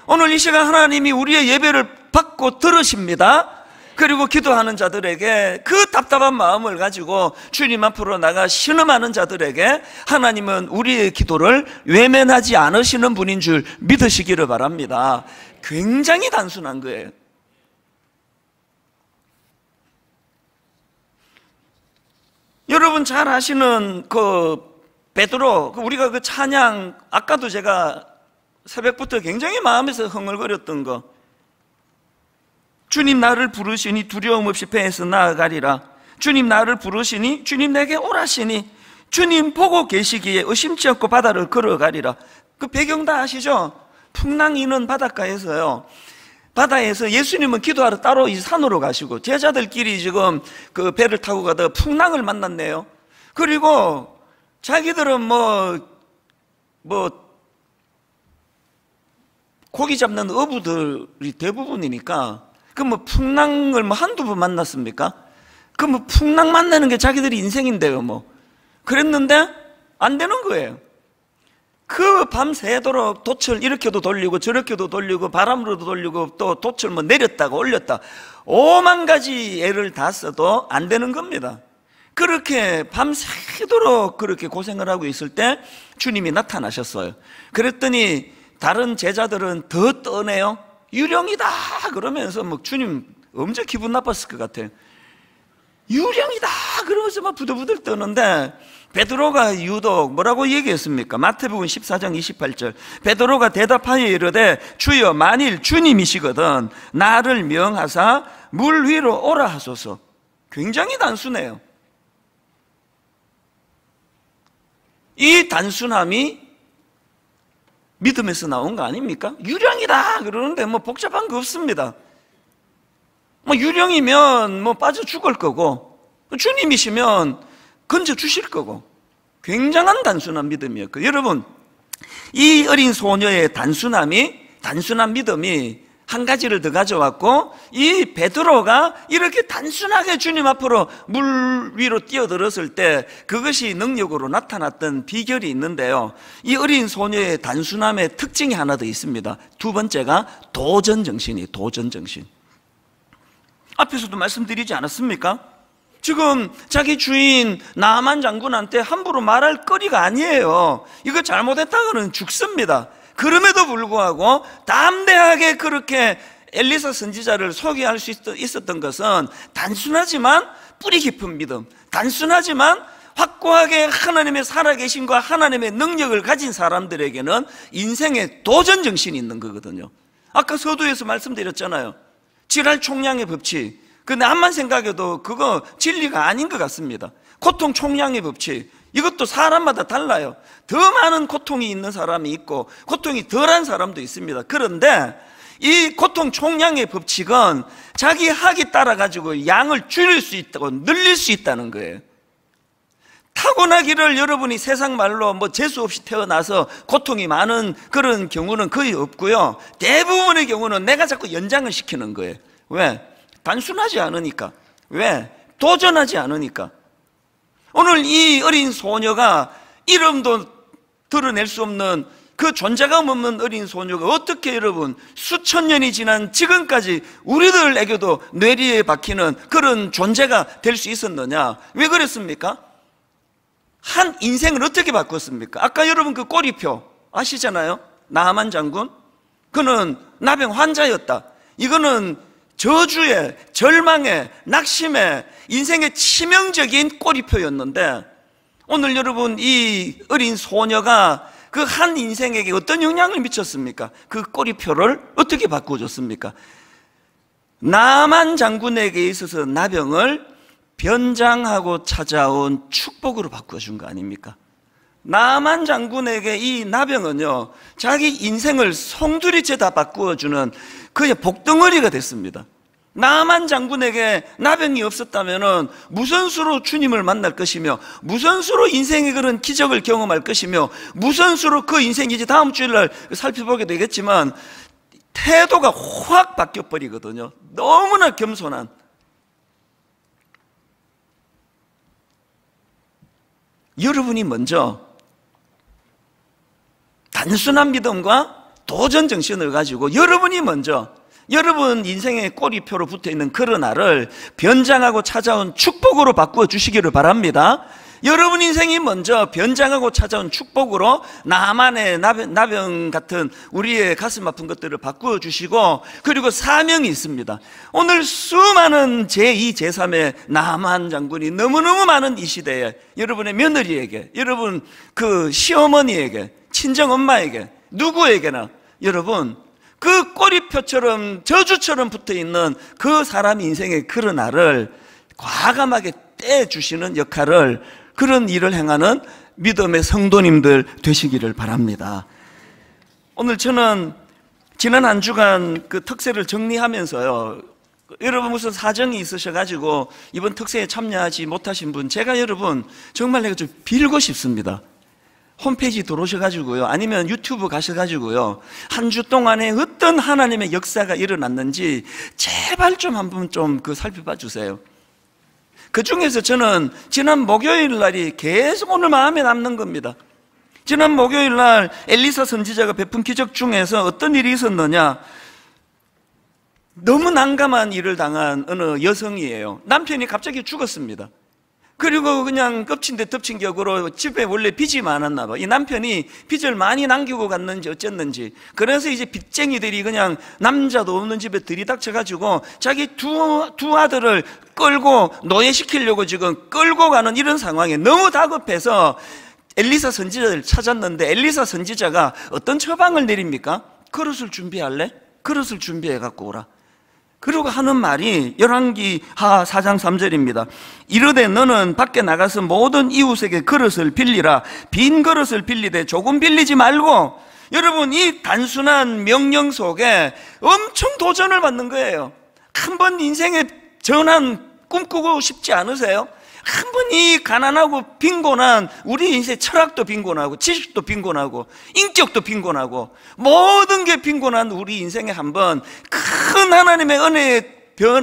오늘 이 시간 하나님이 우리의 예배를 받고 들으십니다. 그리고 기도하는 자들에게, 그 답답한 마음을 가지고 주님 앞으로 나가 신음하는 자들에게 하나님은 우리의 기도를 외면하지 않으시는 분인 줄 믿으시기를 바랍니다. 굉장히 단순한 거예요. 여러분 잘 아시는 베드로, 우리가 그 찬양, 아까도 제가 새벽부터 굉장히 마음에서 흥얼거렸던 거, 주님 나를 부르시니 두려움 없이 배에서 나아가리라. 주님 나를 부르시니 주님 내게 오라시니 주님 보고 계시기에 의심치 않고 바다를 걸어가리라. 그 배경 다 아시죠? 풍랑이 있는 바닷가에서요, 바다에서 예수님은 기도하러 따로 이 산으로 가시고 제자들끼리 지금 그 배를 타고 가다가 풍랑을 만났네요. 그리고 자기들은 고기 잡는 어부들이 대부분이니까 풍랑을 한두 번 만났습니까? 풍랑 만나는 게 자기들이 인생인데요. 그랬는데 안 되는 거예요. 그 밤새도록 돛을 이렇게도 돌리고 저렇게도 돌리고 바람으로도 돌리고 또 돛을 내렸다가 올렸다 5만 가지 애를 다 써도 안 되는 겁니다. 그렇게 밤새도록 그렇게 고생을 하고 있을 때 주님이 나타나셨어요. 그랬더니 다른 제자들은 더 떠네요. 유령이다 그러면서 주님 엄청 기분 나빴을 것 같아요. 유령이다 그러면서 막 부들부들 떠는데, 베드로가 유독 뭐라고 얘기했습니까? 마태복음 14장 28절. 베드로가 대답하여 이르되 주여 만일 주님이시거든 나를 명하사 물 위로 오라 하소서. 굉장히 단순해요. 이 단순함이 믿음에서 나온 거 아닙니까? 유령이다 그러는데 뭐 복잡한 거 없습니다. 뭐 유령이면 뭐 빠져 죽을 거고, 주님이시면 건져 주실 거고, 굉장한 단순한 믿음이었고, 여러분 이 어린 소녀의 단순한 믿음이 한 가지를 더 가져왔고, 이 베드로가 이렇게 단순하게 주님 앞으로 물 위로 뛰어들었을 때 그것이 능력으로 나타났던 비결이 있는데요, 이 어린 소녀의 단순함의 특징이 하나 더 있습니다. 두 번째가 도전정신이에요. 도전정신. 앞에서도 말씀드리지 않았습니까? 지금 자기 주인 나아만 장군한테 함부로 말할 거리가 아니에요. 이거 잘못했다가는 죽습니다. 그럼에도 불구하고 담대하게 그렇게 엘리사 선지자를 소개할 수 있었던 것은 단순하지만 뿌리 깊은 믿음, 단순하지만 확고하게 하나님의 살아계심과 하나님의 능력을 가진 사람들에게는 인생의 도전정신이 있는 거거든요. 아까 서두에서 말씀드렸잖아요. 지랄 총량의 법칙. 근데 암만 생각해도 그거 진리가 아닌 것 같습니다. 고통 총량의 법칙, 이것도 사람마다 달라요. 더 많은 고통이 있는 사람이 있고 고통이 덜한 사람도 있습니다. 그런데 이 고통 총량의 법칙은 자기 학이 따라 가지고 양을 줄일 수 있다고, 늘릴 수 있다는 거예요. 타고나기를 여러분이 세상 말로 뭐 재수 없이 태어나서 고통이 많은 그런 경우는 거의 없고요, 대부분의 경우는 내가 자꾸 연장을 시키는 거예요. 왜? 단순하지 않으니까. 왜? 도전하지 않으니까. 오늘 이 어린 소녀가 이름도 드러낼 수 없는 그 존재감 없는 어린 소녀가 어떻게 여러분 수천 년이 지난 지금까지 우리들에게도 뇌리에 박히는 그런 존재가 될 수 있었느냐? 왜 그랬습니까? 한 인생을 어떻게 바꿨습니까? 아까 여러분 그 꼬리표 아시잖아요? 나아만 장군, 그는 나병 환자였다. 이거는 저주의, 절망의, 낙심의, 인생의 치명적인 꼬리표였는데, 오늘 여러분 이 어린 소녀가 그 한 인생에게 어떤 영향을 미쳤습니까? 그 꼬리표를 어떻게 바꿔줬습니까? 나만 장군에게 있어서 나병을 변장하고 찾아온 축복으로 바꿔준 거 아닙니까? 나만 장군에게 이 나병은요, 자기 인생을 송두리째 다 바꾸어주는 그의 복덩어리가 됐습니다. 나만 장군에게 나병이 없었다면 무슨 수로 주님을 만날 것이며, 무슨 수로 인생의 그런 기적을 경험할 것이며, 무슨 수로 그 인생이 이제 다음 주일날 살펴보게 되겠지만 태도가 확 바뀌어버리거든요. 너무나 겸손한. 여러분이 먼저 단순한 믿음과 도전 정신을 가지고 여러분이 먼저 여러분 인생의 꼬리표로 붙어있는 그런 알을 변장하고 찾아온 축복으로 바꾸어 주시기를 바랍니다. 여러분 인생이 먼저 변장하고 찾아온 축복으로 나만의 나병 같은 우리의 가슴 아픈 것들을 바꾸어 주시고, 그리고 사명이 있습니다. 오늘 수많은 제2, 제3의 나만 장군이 너무너무 많은 이 시대에 여러분의 며느리에게, 여러분 그 시어머니에게, 친정엄마에게, 누구에게나 여러분 그 꼬리표처럼 저주처럼 붙어있는 그 사람 인생의 그런 알을 과감하게 떼주시는 역할을, 그런 일을 행하는 믿음의 성도님들 되시기를 바랍니다. 오늘 저는 지난 한 주간 그 특세를 정리하면서요, 여러분 무슨 사정이 있으셔가지고 이번 특세에 참여하지 못하신 분, 제가 여러분 정말 내가 좀 빌고 싶습니다. 홈페이지 들어오셔가지고요, 아니면 유튜브 가셔가지고요, 한 주 동안에 어떤 하나님의 역사가 일어났는지 제발 좀 한번 좀 그 살펴봐 주세요. 그 중에서 저는 지난 목요일 날이 계속 오늘 마음에 남는 겁니다. 지난 목요일 날 엘리사 선지자가 베푼 기적 중에서 어떤 일이 있었느냐, 너무 난감한 일을 당한 어느 여성이에요. 남편이 갑자기 죽었습니다. 그리고 그냥 겹친 데 덮친 격으로 집에 원래 빚이 많았나 봐. 이 남편이 빚을 많이 남기고 갔는지 어쨌는지, 그래서 이제 빚쟁이들이 그냥 남자도 없는 집에 들이닥쳐가지고 자기 두 아들을 끌고 노예시키려고 지금 끌고 가는 이런 상황에 너무 다급해서 엘리사 선지자를 찾았는데, 엘리사 선지자가 어떤 처방을 내립니까? 그릇을 준비할래? 그릇을 준비해 갖고 오라. 그리고 하는 말이 열왕기하 4장 3절입니다. 이르되 너는 밖에 나가서 모든 이웃에게 그릇을 빌리라. 빈 그릇을 빌리되 조금 빌리지 말고. 여러분, 이 단순한 명령 속에 엄청 도전을 받는 거예요. 한 번 인생의 전환 꿈꾸고 싶지 않으세요? 한 번 이 가난하고 빈곤한 우리 인생 철학도 빈곤하고 지식도 빈곤하고 인격도 빈곤하고 모든 게 빈곤한 우리 인생에 한번 큰 하나님의 은혜의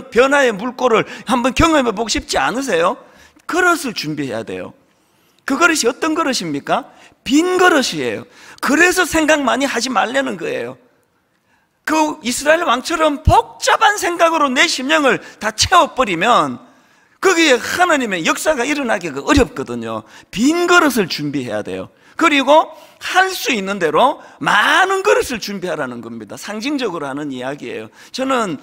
변화의 물꼬를 한번 경험해 보고 싶지 않으세요? 그릇을 준비해야 돼요. 그 그릇이 어떤 그릇입니까? 빈 그릇이에요. 그래서 생각 많이 하지 말라는 거예요. 그 이스라엘 왕처럼 복잡한 생각으로 내 심령을 다 채워버리면 거기에 하나님의 역사가 일어나기가 어렵거든요. 빈 그릇을 준비해야 돼요. 그리고 할 수 있는 대로 많은 그릇을 준비하라는 겁니다. 상징적으로 하는 이야기예요. 저는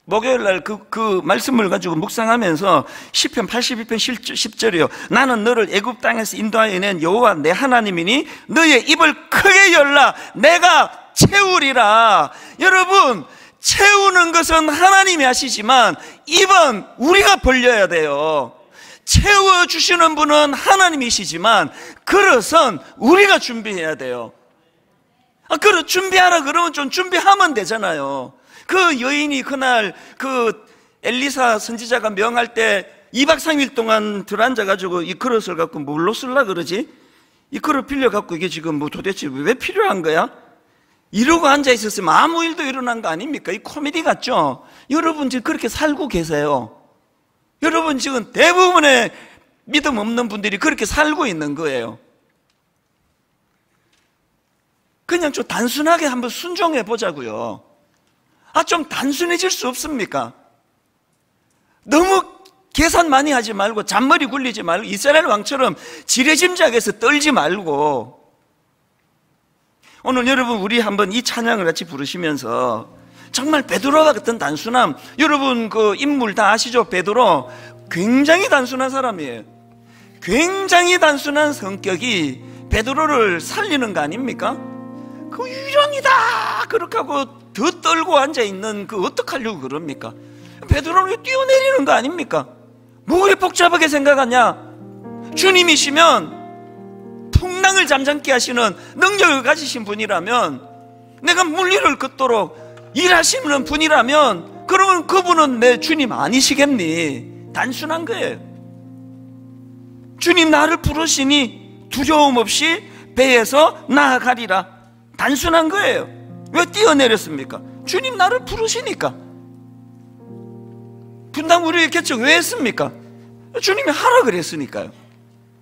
목요일 날 그 말씀을 가지고 묵상하면서 시편 82편 10절이요. 나는 너를 애굽 땅에서 인도하여 낸 여호와 내 하나님이니 너의 입을 크게 열라 내가 채우리라. 여러분, 채우는 것은 하나님이 하시지만 입은 우리가 벌려야 돼요. 채워주시는 분은 하나님이시지만 그릇은 우리가 준비해야 돼요. 그릇 준비하라 그러면 좀 준비하면 되잖아요. 그 여인이 그날 그 엘리사 선지자가 명할 때 2박 3일 동안 들어앉아가지고 이 그릇을 갖고 뭘로 쓰려 그러지? 이 그릇 빌려갖고 이게 지금 뭐 도대체 왜 필요한 거야? 이러고 앉아 있었으면 아무 일도 일어난 거 아닙니까? 이 코미디 같죠? 여러분 지금 그렇게 살고 계세요. 여러분 지금 대부분의 믿음 없는 분들이 그렇게 살고 있는 거예요. 그냥 좀 단순하게 한번 순종해 보자고요. 좀 단순해질 수 없습니까? 너무 계산 많이 하지 말고 잔머리 굴리지 말고 이스라엘 왕처럼 지레짐작해서 떨지 말고. 오늘 여러분 우리 한번 이 찬양을 같이 부르시면서 정말 베드로와 같은 단순함, 여러분 그 인물 다 아시죠? 베드로 굉장히 단순한 사람이에요. 굉장히 단순한 성격이 베드로를 살리는 거 아닙니까? 그 유령이다 그렇게 하고 더 떨고 앉아있는 그 어떡하려고 그럽니까? 베드로를 뛰어내리는 거 아닙니까? 뭐 그리 복잡하게 생각하냐? 주님이시면 풍랑을 잠잠케 하시는 능력을 가지신 분이라면, 내가 물리를 걷도록 일하시는 분이라면 그러면 그분은 내 주님 아니시겠니? 단순한 거예요. 주님 나를 부르시니 두려움 없이 배에서 나아가리라. 단순한 거예요. 왜 뛰어내렸습니까? 주님 나를 부르시니까. 분당 우리 개척 왜 했습니까? 주님이 하라 그랬으니까요.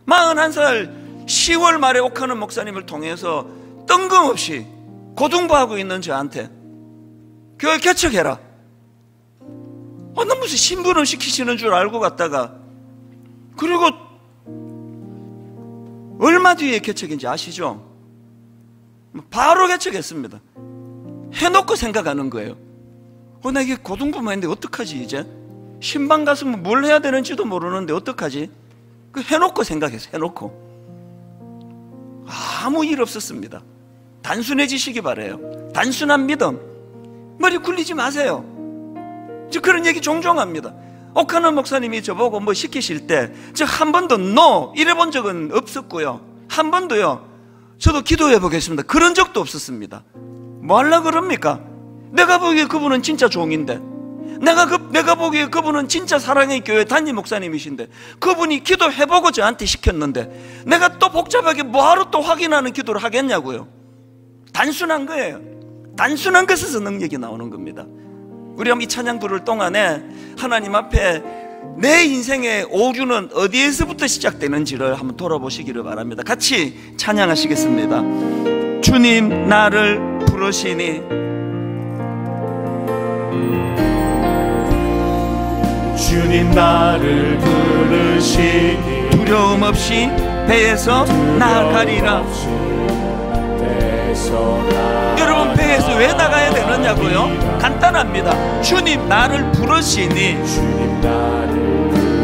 41살 10월 말에 옥하는 목사님을 통해서 뜬금없이 고등부하고 있는 저한테 교회 개척해라. 나 무슨 신부를 시키시는 줄 알고 갔다가, 그리고 얼마 뒤에 개척인지 아시죠? 바로 개척했습니다. 해놓고 생각하는 거예요. 나 이게 고등부만 했는데 어떡하지 이제? 신방 갔으면 뭘 해야 되는지도 모르는데 어떡하지? 해놓고 생각했어요. 해놓고 아무 일 없었습니다. 단순해지시기 바라요. 단순한 믿음. 머리 굴리지 마세요. 저 그런 얘기 종종 합니다. 옥하는 목사님이 저보고 뭐 시키실 때 저 한 번도 NO 이래 본 적은 없었고요. 한 번도요 저도 기도해 보겠습니다 그런 적도 없었습니다. 뭐 하려고 그럽니까? 내가 보기에 그분은 진짜 종인데, 내가 보기에 그분은 진짜 사랑의 교회 담임 목사님이신데, 그분이 기도해보고 저한테 시켰는데 내가 또 복잡하게 뭐하러 또 확인하는 기도를 하겠냐고요. 단순한 거예요. 단순한 것에서 능력이 나오는 겁니다. 우리 한번 이 찬양 부를 동안에 하나님 앞에 내 인생의 오류는 어디에서부터 시작되는지를 한번 돌아보시기를 바랍니다. 같이 찬양하시겠습니다. 주님 나를 부르시니
주님 나를 부르시니 오라시니
두려움 없이 배에서 나아가리라. 여러분, 배에서 왜 나가야 되느냐고요? 간단합니다. 주님 나를 부르시니.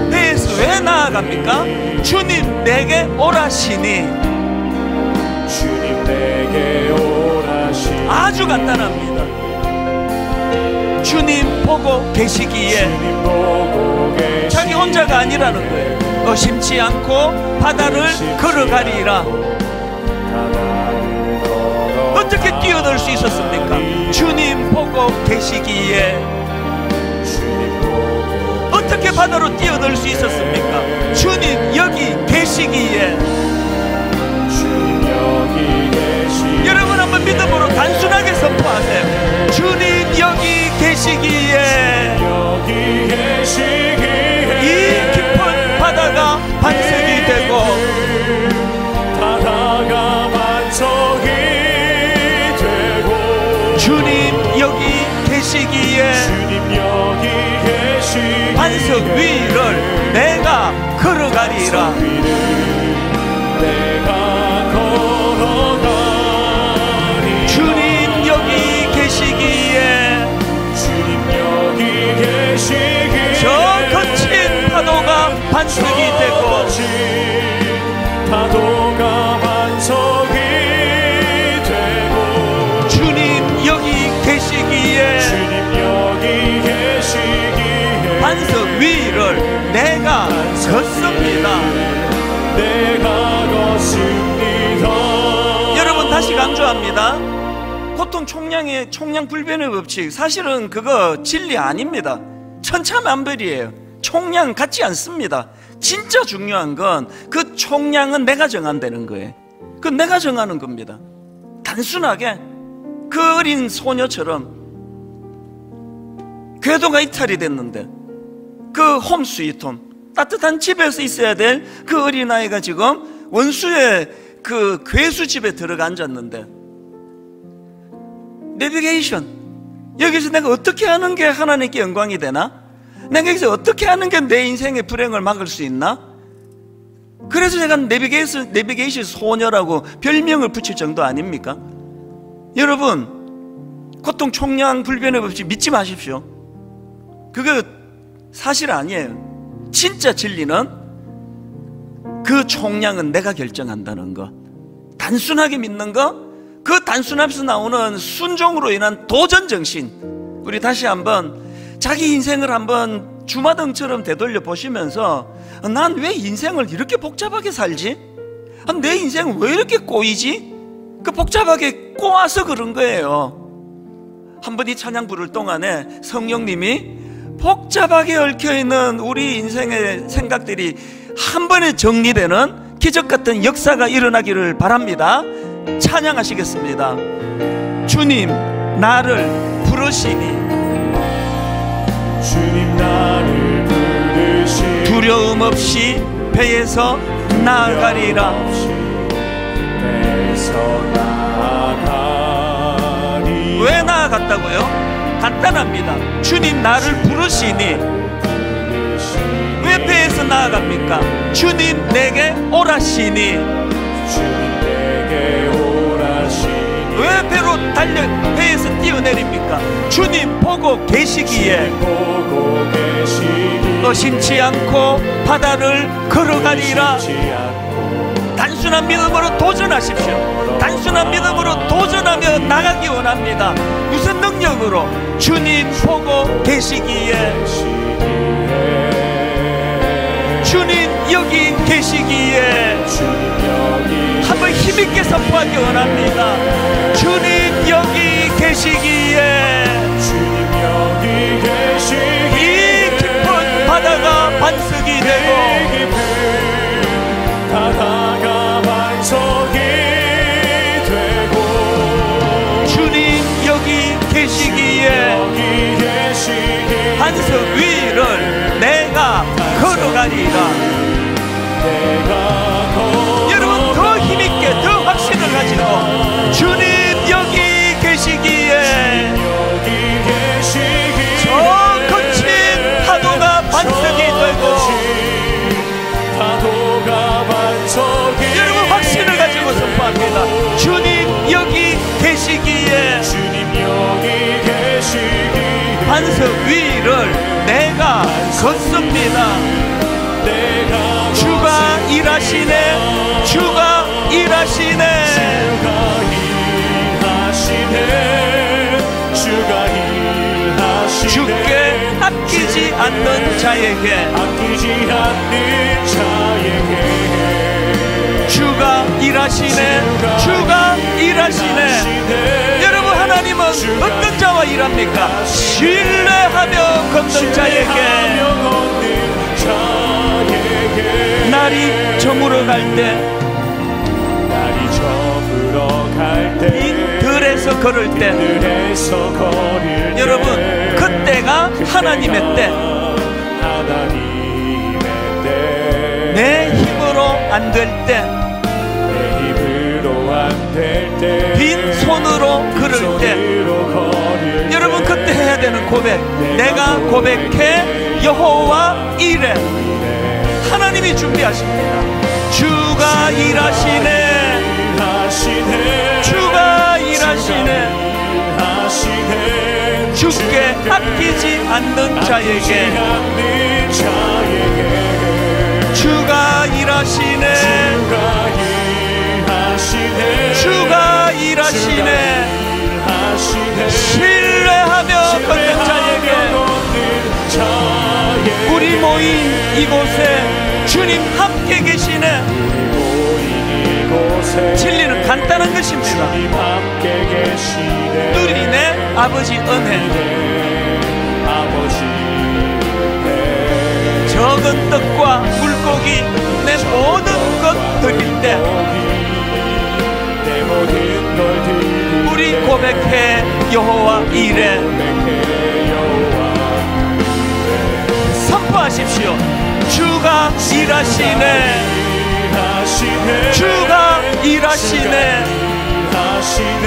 배에서 왜 나아갑니까? 주님 내게 오라시니.
주님 내게 오라시니
아주 간단합니다. 주님 보고 계시기에. 자기 혼자가 아니라는 거예요. 의심치 않고 바다를 걸어가리라. 어떻게 뛰어들 수 있었습니까? 주님 보고 계시기에. 어떻게 바다로 뛰어들 수 있었습니까? 주님 여기 계시기에. 여러분 한번 믿음으로 단순하게 선포하세요. 주님 여기 계시기에. 이 깊은 바다가 반석이 되고 주님 여기 계시기에 반석 위를 내가 걸어가리라. 주님 여기 계시기에 저 거친 파도가 반석이 되고 주님 여기 계시기에 반석 위를 내가 걷습니다. 여러분 다시 강조합니다. 고통 총량의 총량불변의 법칙, 사실은 그거 진리 아닙니다. 천차만별이에요. 총량 같지 않습니다. 진짜 중요한 건 그 총량은 내가 정한다는 거예요. 그 내가 정하는 겁니다. 단순하게 그 어린 소녀처럼 궤도가 이탈이 됐는데 그 홈 스위트 홈, 따뜻한 집에서 있어야 될 그 어린아이가 지금 원수의 그 괴수집에 들어가 앉았는데, 내비게이션, 여기서 내가 어떻게 하는 게 하나님께 영광이 되나? 내가 여기서 어떻게 하는 게 내 인생의 불행을 막을 수 있나? 그래서 제가 내비게이션 소녀라고 별명을 붙일 정도 아닙니까? 여러분, 고통 총량 불변의 법칙 믿지 마십시오. 그거 사실 아니에요. 진짜 진리는 그 총량은 내가 결정한다는 거, 단순하게 믿는 거, 그 단순함에서 나오는 순종으로 인한 도전정신. 우리 다시 한번 자기 인생을 한번 주마등처럼 되돌려 보시면서, 난 왜 인생을 이렇게 복잡하게 살지? 내 인생은 왜 이렇게 꼬이지? 그 복잡하게 꼬아서 그런 거예요. 한번 이 찬양 부를 동안에 성령님이 복잡하게 얽혀있는 우리 인생의 생각들이 한 번에 정리되는 기적같은 역사가 일어나기를 바랍니다. 찬양하시겠습니다. 주님 나를 부르시니.
주님 나를 부르시니
두려움 없이 배에서 나아가리라. 왜 나아갔다고요? 간단합니다. 주님 나를 부르시니. 왜 배에서 나아갑니까? 주님 내게 오라시니. 왜 배에서 뛰어내립니까? 주님 보고 계시기에. 의심치 않고 바다를 걸어가리라. 단순한 믿음으로 도전하십시오. 단순한 믿음으로 도전하며 나가기 원합니다. 무슨 능력으로? 주님 보고 계시기에. 주님 여기 계시기에. 한번 힘있게 선포하기 원합니다. 주님 여기 계시기에. 이 깊은 바다가 반석이 되고 주님 여기 계시기에 반석 위를 내가 걸어가리라. 여러분 더 힘있게, 더 확신을 가지고 주님 여기 계시기에. 저 거친 파도가 반석이 되고 반석 위를 내가 걷습니다. 주가 일하시네. 주가 일하시네.
주가 일하시네.
주께 아끼지 않는 자에게 주가 일하시네. 주가 일하시네. 여러분, 하나님은 어떤 자와 일합니까? 신뢰하며 걷는 자에게. 날이 저물어 갈 때, 빈 들에서 걸을 때, 여러분, 그때가 하나님의 때. 내 힘으로 안 될 때, 빈손으로 걸을 때, 여러분, 그때 해야 되는 고백. 내가 고백해 여호와 이래. 하나님이 준비하십니다. 주가 일하시네. 주가 일하시네. 주께 아끼지 않는 자에게 주가 일하시네. 주가 일하시네. 신뢰하며 걷는 자에게. 우리 모인 이곳에 주님 함께 계시네. 진리는 간단한 것입니다. 누리네 아버지 은혜. 적은 떡과 물고기 내 모든 것 드릴 때 우리 고백해 여호와 이래. 선포하십시오. 주가 일하시네. 주가 일하시네.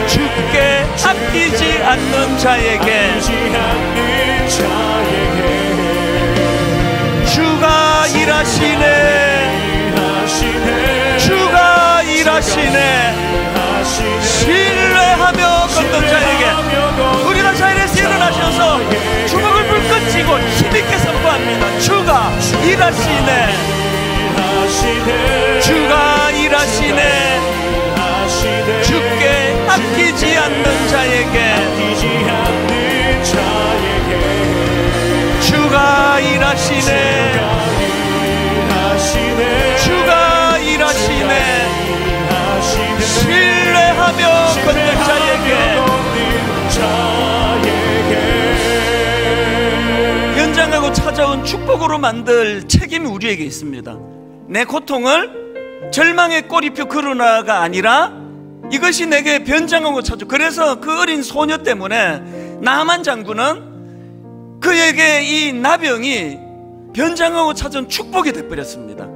주께 아끼지 않는 자에게 주가 일하시네. 주가 일하시네. 신뢰하며 걷는 자에게 우리가 자리에서 일어나셔서 주먹을 불끈 쥐고 힘있게 선포합니다. 주가 일하시네. 주가 일하시네. 주께 아끼지 않는 자에게 주가 일하시네. 주가 일하시네. 신뢰하며 걷는 자에게 연장하고 찾아온 축복으로 만들 책임이 우리에게 있습니다. 내 고통을 절망의 꼬리표 그러나가 아니라 이것이 내게 변장하고 찾아. 그래서 그 어린 소녀 때문에 나만 장군은 그에게 이 나병이 변장하고 찾아온 축복이 되어버렸습니다.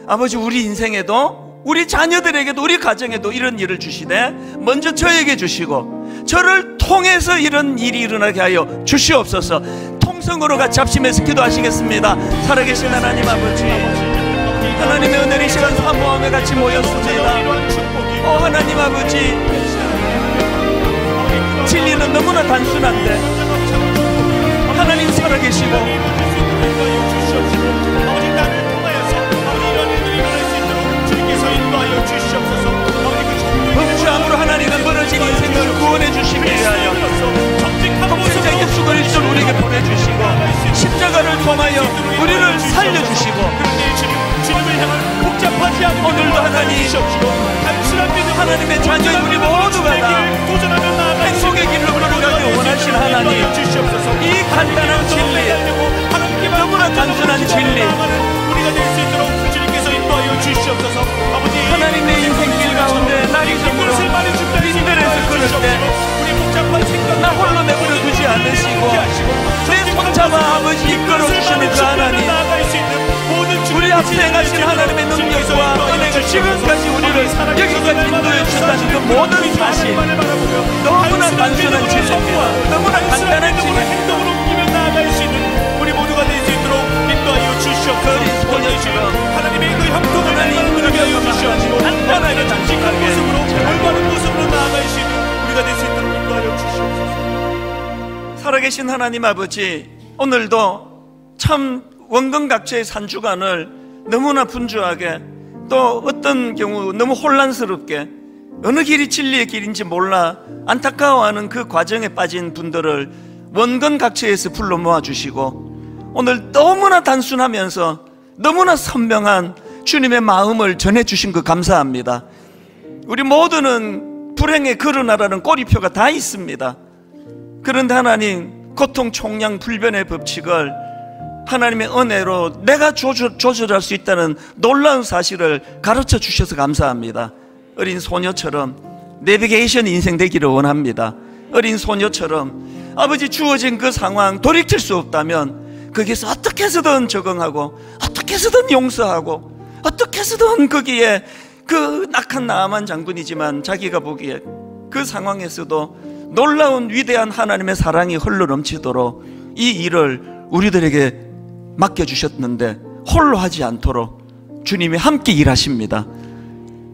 아버지, 우리 인생에도 우리 자녀들에게도 우리 가정에도 이런 일을 주시되 먼저 저에게 주시고 저를 통해서 이런 일이 일어나게 하여 주시옵소서. 통성으로 같이 합심해서 기도하시겠습니다. 살아계신 하나님 아버지, 하나님의 은혜를 이 시간 사모함에 같이 모였습니다. 하나님 아버지, 진리는 너무나 단순한데 하나님 살아계시고 범죄함으로 하나님은 벌어진 인생을 구원해 주시기 위하여 독생자 예수 그리스도를 우리에게 보내주시고 십자가를 통하여 우리를 살려주시고 오늘도 하나님의 자녀인 우리 모두가 다 행복의 길로 걸어가기 원하시는 하나님, 이 간단한 진리, 너무나 단순한 진리, 하나님의 인생길 가운데 날이 저물어 빈들에서 걸을 때 나 홀로 내버려 두지 않으시고 내 손잡아 아버지 이끌어 주시는 그 하나님, 우리 앞에 행하신 하나님의 능력과 은혜가 지금까지 우리를 여기까지 인도해 주셨다는 그 모든 사실, 너무나 단순한 진리입니다. 너무나 간단한 진리입니다.
우리 모두가 될 수 있도록 인도하여 주시옵소서. 하나님의 그 형통을 하여 주시옵시고 간단하게 단식한 모습으로 올바른 모습으로 나아갈 수 있는 우리가 될 수 있도록 인도하여 주시옵소서.
살아계신 하나님 아버지, 오늘도 참 원근각처의 한 주간을 너무나 분주하게, 또 어떤 경우 너무 혼란스럽게 어느 길이 진리의 길인지 몰라 안타까워하는 그 과정에 빠진 분들을 원근각처에서 불러 모아주시고, 오늘 너무나 단순하면서 너무나 선명한 주님의 마음을 전해주신 것 감사합니다. 우리 모두는 불행에 거론하라는 꼬리표가 다 있습니다. 그런데 하나님, 고통 총량 불변의 법칙을 하나님의 은혜로 내가 조절할 수 있다는 놀라운 사실을 가르쳐 주셔서 감사합니다. 어린 소녀처럼 내비게이션 인생 되기를 원합니다. 어린 소녀처럼 아버지 주어진 그 상황 돌이킬 수 없다면 거기서 어떻게 해서든 적응하고, 어떻게 해서든 용서하고, 어떻게 해서든 거기에 그 낙한 나아만 장군이지만 자기가 보기에 그 상황에서도 놀라운 위대한 하나님의 사랑이 흘러넘치도록 이 일을 우리들에게 맡겨주셨는데 홀로 하지 않도록 주님이 함께 일하십니다.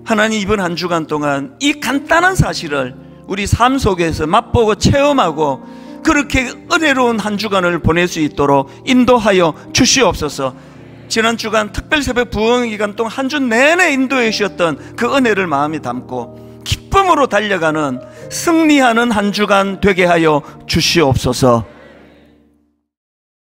하나님, 이번 한 주간 동안 이 간단한 사실을 우리 삶 속에서 맛보고 체험하고 그렇게 은혜로운 한 주간을 보낼 수 있도록 인도하여 주시옵소서. 지난 주간 특별 새벽 부흥 기간 동안 한 주 내내 인도해 주셨던 그 은혜를 마음에 담고 기쁨으로 달려가는 승리하는 한 주간 되게 하여 주시옵소서.